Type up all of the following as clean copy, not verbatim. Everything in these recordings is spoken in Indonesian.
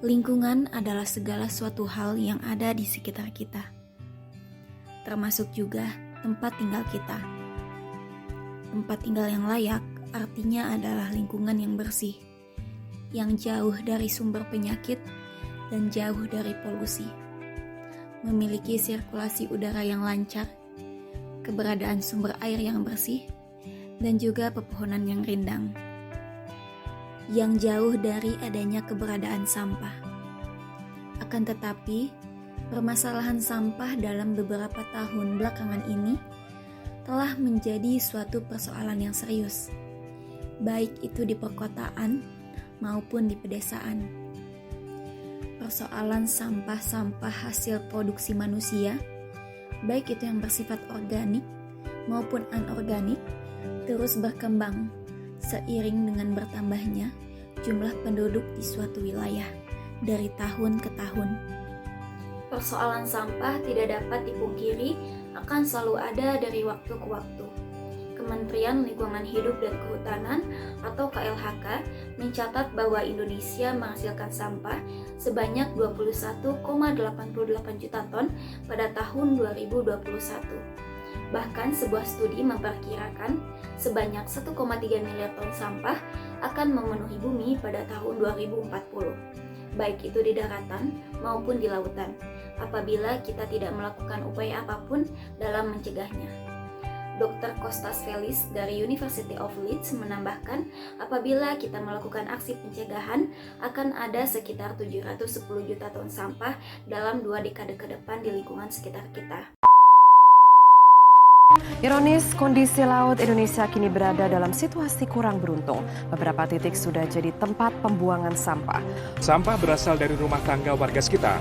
Lingkungan adalah segala suatu hal yang ada di sekitar kita, termasuk juga tempat tinggal kita. Tempat tinggal yang layak artinya adalah lingkungan yang bersih, yang jauh dari sumber penyakit dan jauh dari polusi. Memiliki sirkulasi udara yang lancar, keberadaan sumber air yang bersih, dan juga pepohonan yang rindang. Yang jauh dari adanya keberadaan sampah. Akan tetapi, permasalahan sampah dalam beberapa tahun belakangan ini telah menjadi suatu persoalan yang serius, baik itu di perkotaan maupun di pedesaan. Persoalan sampah-sampah hasil produksi manusia, baik itu yang bersifat organik maupun anorganik, terus berkembang seiring dengan bertambahnya jumlah penduduk di suatu wilayah dari tahun ke tahun. Persoalan sampah tidak dapat dipungkiri akan selalu ada dari waktu ke waktu. Kementerian Lingkungan Hidup dan Kehutanan atau KLHK mencatat bahwa Indonesia menghasilkan sampah sebanyak 21,88 juta ton pada tahun 2021. Bahkan sebuah studi memperkirakan sebanyak 1,3 miliar ton sampah akan memenuhi bumi pada tahun 2040, baik itu di daratan maupun di lautan, apabila kita tidak melakukan upaya apapun dalam mencegahnya. Dr. Kostas Felis dari University of Leeds menambahkan, apabila kita melakukan aksi pencegahan, akan ada sekitar 710 juta ton sampah dalam 2 dekade ke depan di lingkungan sekitar kita. Ironis, kondisi laut Indonesia kini berada dalam situasi kurang beruntung. Beberapa titik sudah jadi tempat pembuangan sampah. Sampah berasal dari rumah tangga warga sekitar.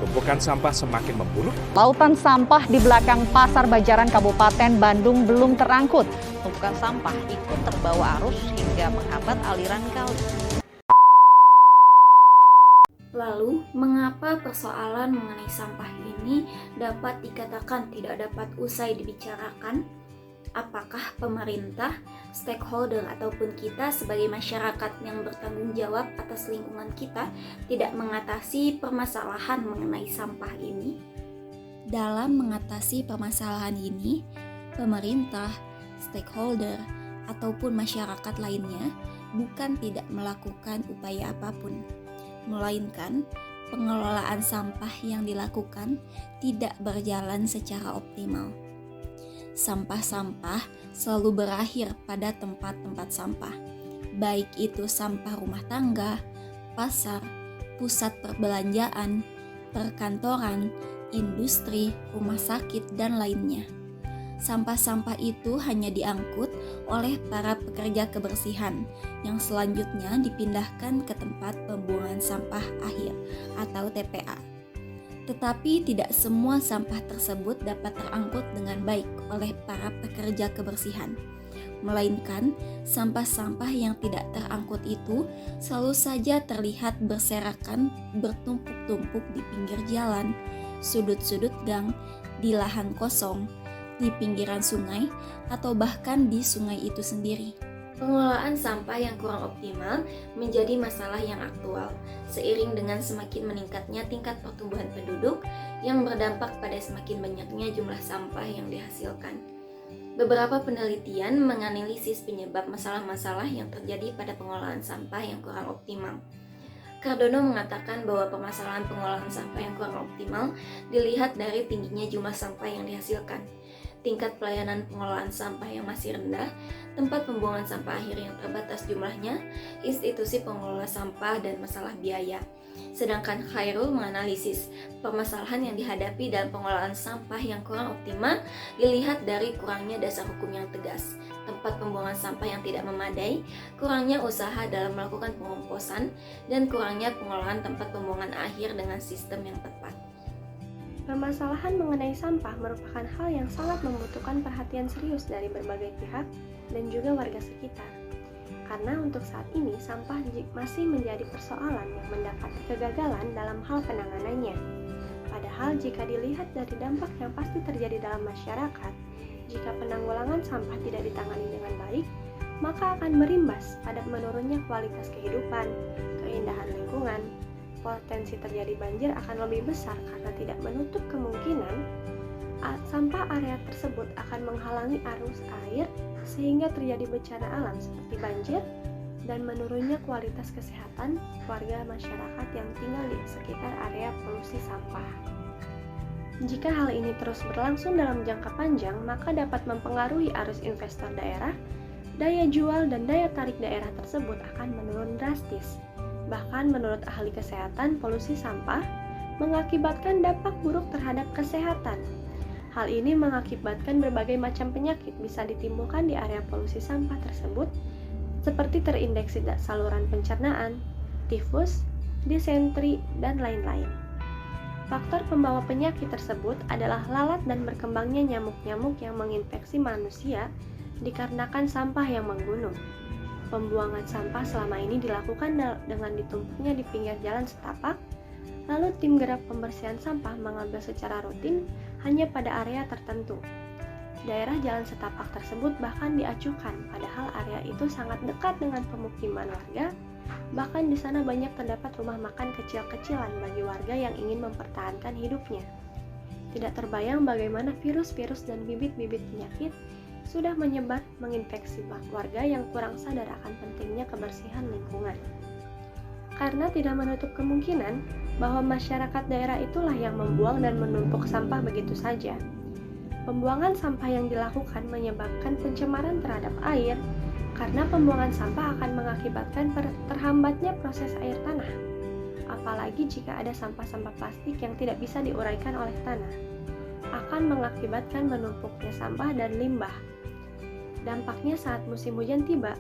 Tumpukan sampah semakin memburuk. Lautan sampah di belakang Pasar Bajaran Kabupaten Bandung belum terangkut. Tumpukan sampah ikut terbawa arus hingga menghambat aliran kali. Lalu, mengapa persoalan mengenai sampah ini dapat dikatakan tidak dapat usai dibicarakan? Apakah pemerintah, stakeholder, ataupun kita sebagai masyarakat yang bertanggung jawab atas lingkungan kita tidak mengatasi permasalahan mengenai sampah ini? Dalam mengatasi permasalahan ini, pemerintah, stakeholder, ataupun masyarakat lainnya bukan tidak melakukan upaya apapun, melainkan pengelolaan sampah yang dilakukan tidak berjalan secara optimal. Sampah-sampah selalu berakhir pada tempat-tempat sampah, baik itu sampah rumah tangga, pasar, pusat perbelanjaan, perkantoran, industri, rumah sakit, dan lainnya. Sampah-sampah itu hanya diangkut oleh para pekerja kebersihan yang selanjutnya dipindahkan ke tempat pembuangan sampah akhir atau TPA. Tetapi tidak semua sampah tersebut dapat terangkut dengan baik oleh para pekerja kebersihan, melainkan sampah-sampah yang tidak terangkut itu selalu saja terlihat berserakan bertumpuk-tumpuk di pinggir jalan, sudut-sudut gang, di lahan kosong, di pinggiran sungai, atau bahkan di sungai itu sendiri. Pengelolaan sampah yang kurang optimal menjadi masalah yang aktual seiring dengan semakin meningkatnya tingkat pertumbuhan penduduk yang berdampak pada semakin banyaknya jumlah sampah yang dihasilkan. Beberapa penelitian menganalisis penyebab masalah-masalah yang terjadi pada pengelolaan sampah yang kurang optimal. Cardono mengatakan bahwa permasalahan pengelolaan sampah yang kurang optimal dilihat dari tingginya jumlah sampah yang dihasilkan, tingkat pelayanan pengelolaan sampah yang masih rendah, tempat pembuangan sampah akhir yang terbatas jumlahnya, institusi pengelola sampah, dan masalah biaya. Sedangkan Khairul menganalisis permasalahan yang dihadapi dalam pengelolaan sampah yang kurang optimal dilihat dari kurangnya dasar hukum yang tegas, tempat pembuangan sampah yang tidak memadai, kurangnya usaha dalam melakukan pengomposan, dan kurangnya pengelolaan tempat pembuangan akhir dengan sistem yang tepat. Permasalahan mengenai sampah merupakan hal yang sangat membutuhkan perhatian serius dari berbagai pihak dan juga warga sekitar. Karena untuk saat ini sampah masih menjadi persoalan yang mendapati kegagalan dalam hal penanganannya. Padahal jika dilihat dari dampak yang pasti terjadi dalam masyarakat, jika penanggulangan sampah tidak ditangani dengan baik, maka akan berimbas pada menurunnya kualitas kehidupan, keindahan lingkungan, potensi terjadi banjir akan lebih besar karena tidak menutup kemungkinan sampah area tersebut akan menghalangi arus air sehingga terjadi bencana alam seperti banjir dan menurunnya kualitas kesehatan warga masyarakat yang tinggal di sekitar area polusi sampah. Jika hal ini terus berlangsung dalam jangka panjang, maka dapat mempengaruhi arus investor daerah, daya jual dan daya tarik daerah tersebut akan menurun drastis. Bahkan menurut ahli kesehatan, polusi sampah mengakibatkan dampak buruk terhadap kesehatan. Hal ini mengakibatkan berbagai macam penyakit bisa ditimbulkan di area polusi sampah tersebut, seperti terinfeksi saluran pencernaan, tifus, disentri, dan lain-lain. Faktor pembawa penyakit tersebut adalah lalat dan berkembangnya nyamuk-nyamuk yang menginfeksi manusia dikarenakan sampah yang menggunung. Pembuangan sampah selama ini dilakukan dengan ditumpuknya di pinggir jalan setapak, lalu tim gerak pembersihan sampah mengambil secara rutin hanya pada area tertentu. Daerah jalan setapak tersebut bahkan diacuhkan, padahal area itu sangat dekat dengan pemukiman warga. Bahkan di sana banyak terdapat rumah makan kecil-kecilan bagi warga yang ingin mempertahankan hidupnya. Tidak terbayang bagaimana virus-virus dan bibit-bibit penyakit sudah menyebar menginfeksi warga yang kurang sadar akan pentingnya kebersihan lingkungan. Karena tidak menutup kemungkinan bahwa masyarakat daerah itulah yang membuang dan menumpuk sampah begitu saja. Pembuangan sampah yang dilakukan menyebabkan pencemaran terhadap air, karena pembuangan sampah akan mengakibatkan terhambatnya proses air tanah. Apalagi jika ada sampah-sampah plastik yang tidak bisa diuraikan oleh tanah, akan mengakibatkan menumpuknya sampah dan limbah. Dampaknya saat musim hujan tiba,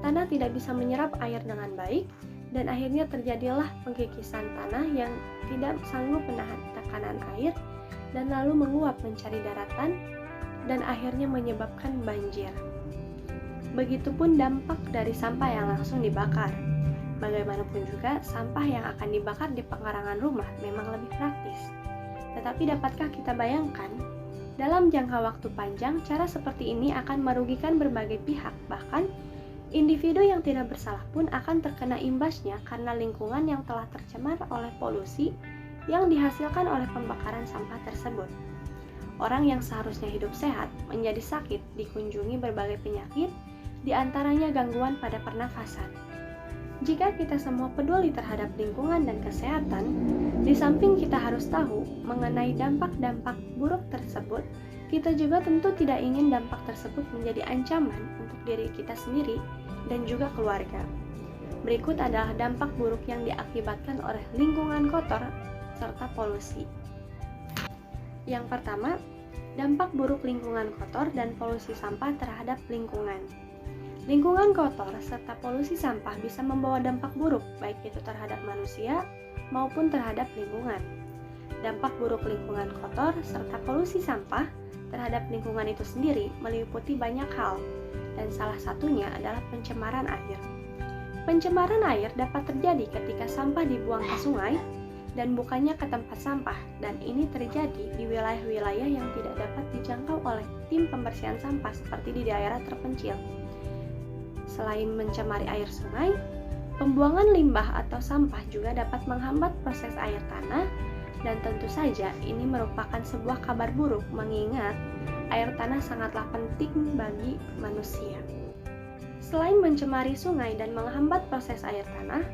tanah tidak bisa menyerap air dengan baik, dan akhirnya terjadilah pengkikisan tanah yang tidak sanggup menahan tekanan air dan lalu menguap mencari daratan dan akhirnya menyebabkan banjir. Begitupun dampak dari sampah yang langsung dibakar. Bagaimanapun juga, sampah yang akan dibakar di pekarangan rumah memang lebih praktis. Tetapi dapatkah kita bayangkan, dalam jangka waktu panjang, cara seperti ini akan merugikan berbagai pihak, bahkan individu yang tidak bersalah pun akan terkena imbasnya karena lingkungan yang telah tercemar oleh polusi yang dihasilkan oleh pembakaran sampah tersebut. Orang yang seharusnya hidup sehat menjadi sakit dikunjungi berbagai penyakit, di antaranya gangguan pada pernafasan. Jika kita semua peduli terhadap lingkungan dan kesehatan, di samping kita harus tahu mengenai dampak-dampak buruk tersebut, kita juga tentu tidak ingin dampak tersebut menjadi ancaman untuk diri kita sendiri dan juga keluarga. Berikut adalah dampak buruk yang diakibatkan oleh lingkungan kotor serta polusi. Yang pertama, dampak buruk lingkungan kotor dan polusi sampah terhadap lingkungan. Lingkungan kotor serta polusi sampah bisa membawa dampak buruk, baik itu terhadap manusia maupun terhadap lingkungan. Dampak buruk lingkungan kotor serta polusi sampah terhadap lingkungan itu sendiri meliputi banyak hal, dan salah satunya adalah pencemaran air. Pencemaran air dapat terjadi ketika sampah dibuang ke sungai dan bukannya ke tempat sampah, dan ini terjadi di wilayah-wilayah yang tidak dapat dijangkau oleh tim pembersihan sampah seperti di daerah terpencil. Selain mencemari air sungai, pembuangan limbah atau sampah juga dapat menghambat proses air tanah, dan tentu saja ini merupakan sebuah kabar buruk mengingat air tanah sangatlah penting bagi manusia. Selain mencemari sungai dan menghambat proses air tanah,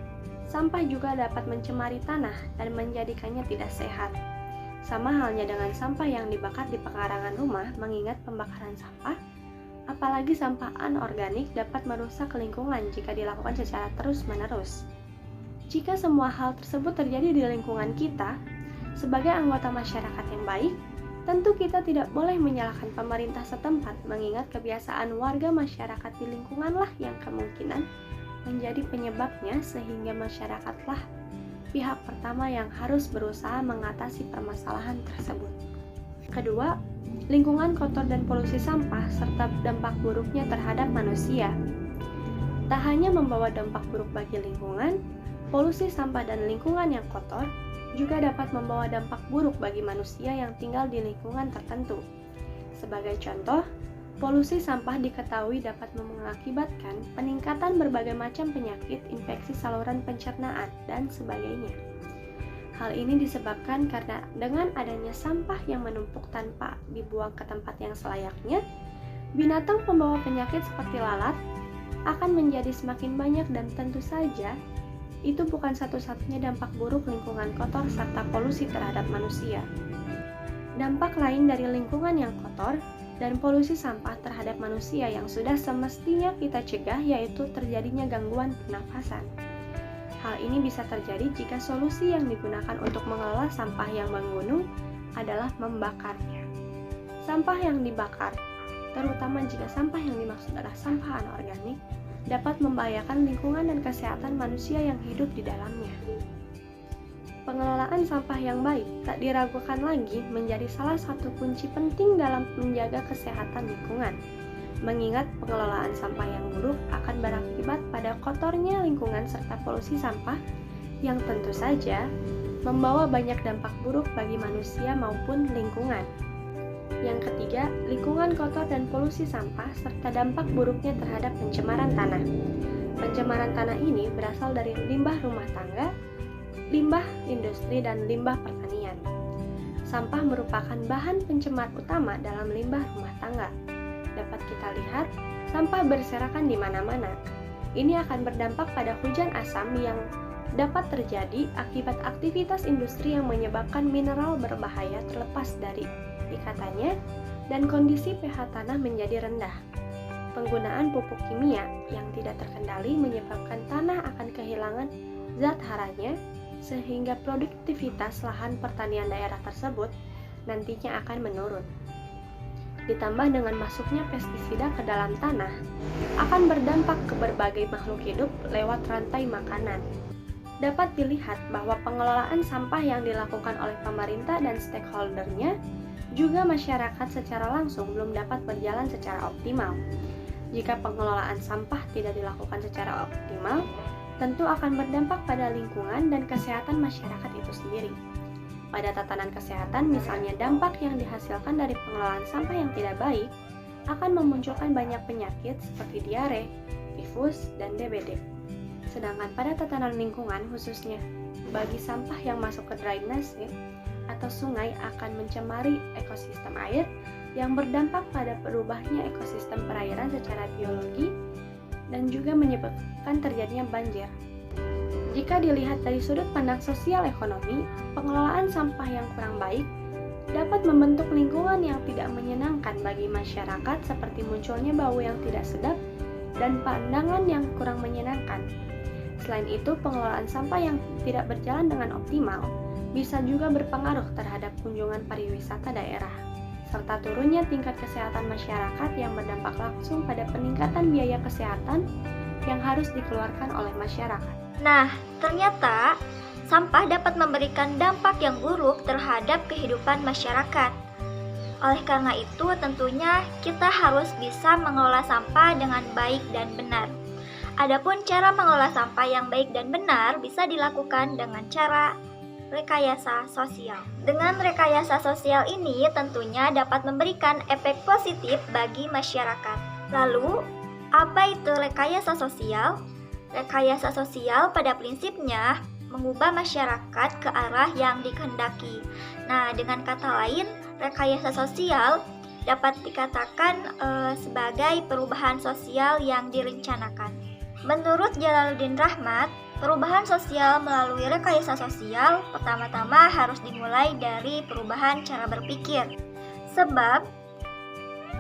sampah juga dapat mencemari tanah dan menjadikannya tidak sehat. Sama halnya dengan sampah yang dibakar di pekarangan rumah, mengingat pembakaran sampah, apalagi sampah anorganik, dapat merusak lingkungan jika dilakukan secara terus-menerus. Jika semua hal tersebut terjadi di lingkungan kita, sebagai anggota masyarakat yang baik, tentu kita tidak boleh menyalahkan pemerintah setempat, mengingat kebiasaan warga masyarakat di lingkunganlah yang kemungkinan menjadi penyebabnya, sehingga masyarakatlah pihak pertama yang harus berusaha mengatasi permasalahan tersebut. Kedua, lingkungan kotor dan polusi sampah serta dampak buruknya terhadap manusia. Tak hanya membawa dampak buruk bagi lingkungan, polusi sampah dan lingkungan yang kotor juga dapat membawa dampak buruk bagi manusia yang tinggal di lingkungan tertentu. Sebagai contoh, polusi sampah diketahui dapat mengakibatkan peningkatan berbagai macam penyakit, infeksi saluran pencernaan, dan sebagainya. Hal ini disebabkan karena dengan adanya sampah yang menumpuk tanpa dibuang ke tempat yang selayaknya, binatang pembawa penyakit seperti lalat akan menjadi semakin banyak dan tentu saja itu bukan satu-satunya dampak buruk lingkungan kotor serta polusi terhadap manusia. Dampak lain dari lingkungan yang kotor dan polusi sampah terhadap manusia yang sudah semestinya kita cegah yaitu terjadinya gangguan pernafasan. Hal ini bisa terjadi jika solusi yang digunakan untuk mengelola sampah yang menggunung adalah membakarnya. Sampah yang dibakar, terutama jika sampah yang dimaksud adalah sampah anorganik, dapat membahayakan lingkungan dan kesehatan manusia yang hidup di dalamnya. Pengelolaan sampah yang baik tak diragukan lagi menjadi salah satu kunci penting dalam menjaga kesehatan lingkungan. Mengingat pengelolaan sampah yang buruk akan berakibat pada kotornya lingkungan serta polusi sampah yang tentu saja membawa banyak dampak buruk bagi manusia maupun lingkungan. Yang ketiga, lingkungan kotor dan polusi sampah serta dampak buruknya terhadap pencemaran tanah. Pencemaran tanah ini berasal dari limbah rumah tangga, limbah industri, dan limbah pertanian. Sampah merupakan bahan pencemar utama dalam limbah rumah tangga. Dapat kita lihat, sampah berserakan di mana-mana. Ini akan berdampak pada hujan asam yang dapat terjadi akibat aktivitas industri yang menyebabkan mineral berbahaya terlepas dari ikatannya dan kondisi pH tanah menjadi rendah. Penggunaan pupuk kimia yang tidak terkendali menyebabkan tanah akan kehilangan zat haranya sehingga produktivitas lahan pertanian daerah tersebut nantinya akan menurun. Ditambah dengan masuknya pestisida ke dalam tanah, akan berdampak ke berbagai makhluk hidup lewat rantai makanan. Dapat dilihat bahwa pengelolaan sampah yang dilakukan oleh pemerintah dan stakeholder-nya juga masyarakat secara langsung belum dapat berjalan secara optimal. Jika pengelolaan sampah tidak dilakukan secara optimal, tentu akan berdampak pada lingkungan dan kesehatan masyarakat itu sendiri. Pada tatanan kesehatan, misalnya dampak yang dihasilkan dari pengelolaan sampah yang tidak baik akan memunculkan banyak penyakit seperti diare, tifus, dan DBD. Sedangkan pada tatanan lingkungan khususnya, bagi sampah yang masuk ke drainase atau sungai akan mencemari ekosistem air yang berdampak pada berubahnya ekosistem perairan secara biologi dan juga menyebabkan terjadinya banjir. Jika dilihat dari sudut pandang sosial ekonomi, pengelolaan sampah yang kurang baik dapat membentuk lingkungan yang tidak menyenangkan bagi masyarakat seperti munculnya bau yang tidak sedap dan pandangan yang kurang menyenangkan. Selain itu, pengelolaan sampah yang tidak berjalan dengan optimal bisa juga berpengaruh terhadap kunjungan pariwisata daerah, serta turunnya tingkat kesehatan masyarakat yang berdampak langsung pada peningkatan biaya kesehatan yang harus dikeluarkan oleh masyarakat. Nah, ternyata sampah dapat memberikan dampak yang buruk terhadap kehidupan masyarakat. Oleh karena itu, tentunya kita harus bisa mengelola sampah dengan baik dan benar. Adapun cara mengelola sampah yang baik dan benar bisa dilakukan dengan cara rekayasa sosial. Dengan rekayasa sosial ini tentunya dapat memberikan efek positif bagi masyarakat. Lalu, apa itu rekayasa sosial? Rekayasa sosial pada prinsipnya mengubah masyarakat ke arah yang dikehendaki. Nah, dengan kata lain, rekayasa sosial dapat dikatakan sebagai perubahan sosial yang direncanakan. Menurut Jalaluddin Rahmat, perubahan sosial melalui rekayasa sosial pertama-tama harus dimulai dari perubahan cara berpikir. Sebab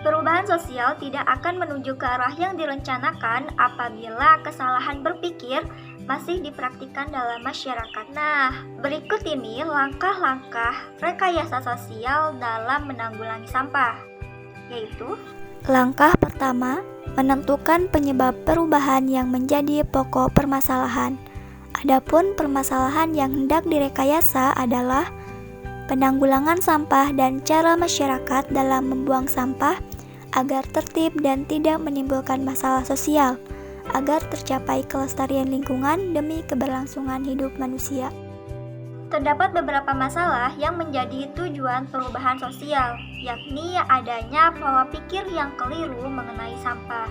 perubahan sosial tidak akan menuju ke arah yang direncanakan apabila kesalahan berpikir masih dipraktikkan dalam masyarakat. Nah, berikut ini langkah-langkah rekayasa sosial dalam menanggulangi sampah, yaitu: langkah pertama, menentukan penyebab perubahan yang menjadi pokok permasalahan. Adapun permasalahan yang hendak direkayasa adalah penanggulangan sampah dan cara masyarakat dalam membuang sampah agar tertib dan tidak menimbulkan masalah sosial, agar tercapai kelestarian lingkungan demi keberlangsungan hidup manusia. Terdapat beberapa masalah yang menjadi tujuan perubahan sosial, yakni adanya pola pikir yang keliru mengenai sampah.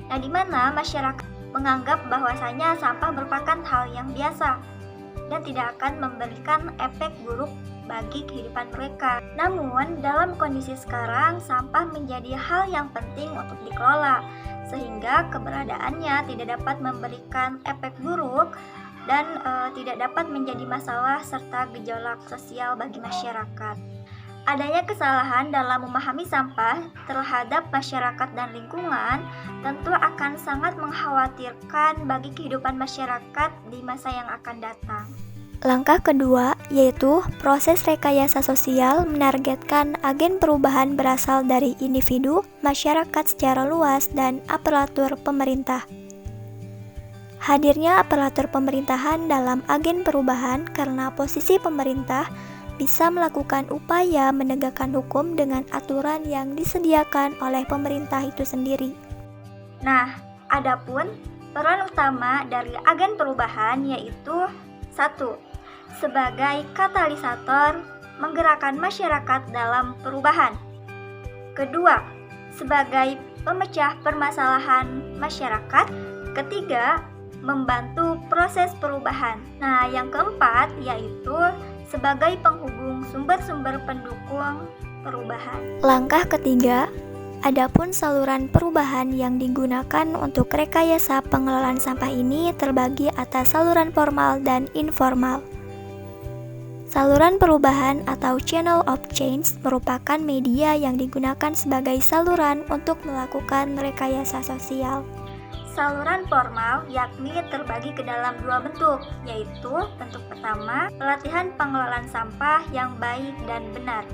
Nah, di mana masyarakat menganggap bahwasanya sampah merupakan hal yang biasa. dan tidak akan memberikan efek buruk bagi kehidupan mereka. Namun, dalam kondisi sekarang, sampah menjadi hal yang penting untuk dikelola, sehingga keberadaannya tidak dapat memberikan efek buruk dan tidak dapat menjadi masalah serta gejolak sosial bagi masyarakat. Adanya kesalahan dalam memahami sampah terhadap masyarakat dan lingkungan tentu akan sangat mengkhawatirkan bagi kehidupan masyarakat di masa yang akan datang. Langkah kedua yaitu proses rekayasa sosial menargetkan agen perubahan berasal dari individu, masyarakat secara luas, dan aparatur pemerintah. Hadirnya aparatur pemerintahan dalam agen perubahan karena posisi pemerintah bisa melakukan upaya menegakkan hukum dengan aturan yang disediakan oleh pemerintah itu sendiri. Nah, adapun peran utama dari agen perubahan yaitu 1. Sebagai katalisator menggerakkan masyarakat dalam perubahan. Kedua, sebagai pemecah permasalahan masyarakat. Ketiga, membantu proses perubahan. Nah, yang keempat yaitu sebagai penghubung sumber-sumber pendukung perubahan. Langkah ketiga, adapun saluran perubahan yang digunakan untuk rekayasa pengelolaan sampah ini terbagi atas saluran formal dan informal. Saluran perubahan atau channel of change merupakan media yang digunakan sebagai saluran untuk melakukan rekayasa sosial. Saluran formal yakni terbagi ke dalam dua bentuk, yaitu bentuk pertama, pelatihan pengelolaan sampah yang baik dan benar.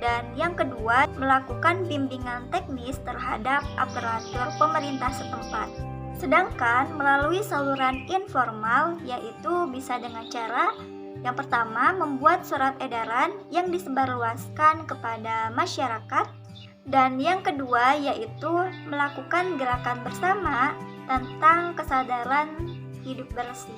Dan yang kedua, melakukan bimbingan teknis terhadap aparatur pemerintah setempat. Sedangkan melalui saluran informal, yaitu bisa dengan cara yang pertama, membuat surat edaran yang disebarluaskan kepada masyarakat. Dan yang kedua yaitu melakukan gerakan bersama tentang kesadaran hidup bersih.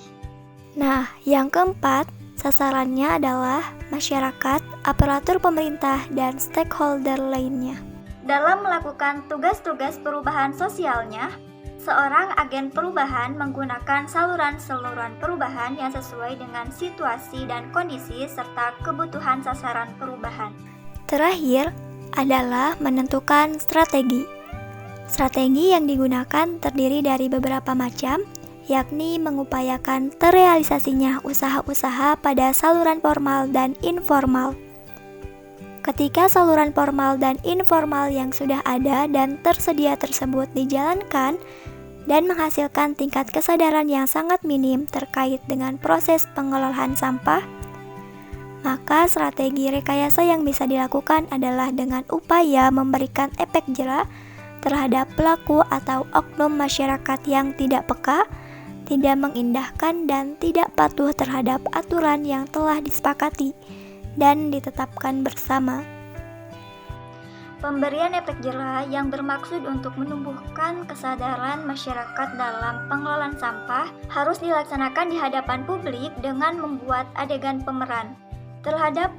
Nah, yang keempat, sasarannya adalah masyarakat, aparatur pemerintah, dan stakeholder lainnya. Dalam melakukan tugas-tugas perubahan sosialnya, seorang agen perubahan menggunakan saluran-saluran perubahan yang sesuai dengan situasi dan kondisi serta kebutuhan sasaran perubahan. Terakhir adalah menentukan strategi. Strategi yang digunakan terdiri dari beberapa macam, yakni mengupayakan terrealisasinya usaha-usaha pada saluran formal dan informal. Ketika saluran formal dan informal yang sudah ada dan tersedia tersebut dijalankan dan menghasilkan tingkat kesadaran yang sangat minim terkait dengan proses pengelolaan sampah, maka strategi rekayasa yang bisa dilakukan adalah dengan upaya memberikan efek jera terhadap pelaku atau oknum masyarakat yang tidak peka, tidak mengindahkan, dan tidak patuh terhadap aturan yang telah disepakati dan ditetapkan bersama. Pemberian efek jera yang bermaksud untuk menumbuhkan kesadaran masyarakat dalam pengelolaan sampah harus dilaksanakan di hadapan publik dengan membuat adegan pemeran terhadap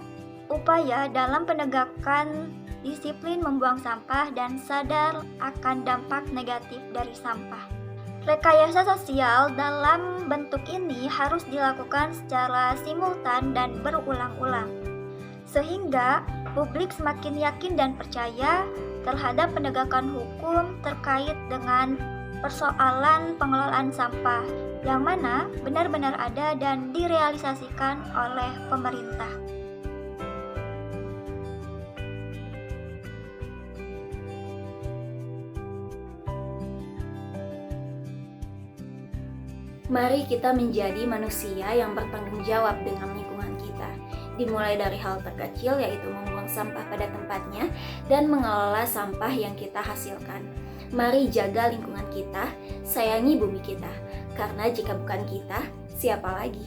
upaya dalam penegakan disiplin membuang sampah dan sadar akan dampak negatif dari sampah. Rekayasa sosial dalam bentuk ini harus dilakukan secara simultan dan berulang-ulang, sehingga publik semakin yakin dan percaya terhadap penegakan hukum terkait dengan persoalan pengelolaan sampah yang mana benar-benar ada dan direalisasikan oleh pemerintah. Mari kita menjadi manusia yang bertanggung jawab dengan lingkungan kita, dimulai dari hal terkecil yaitu membuang sampah pada tempatnya dan mengelola sampah yang kita hasilkan. Mari jaga lingkungan kita, sayangi bumi kita, karena jika bukan kita, siapa lagi?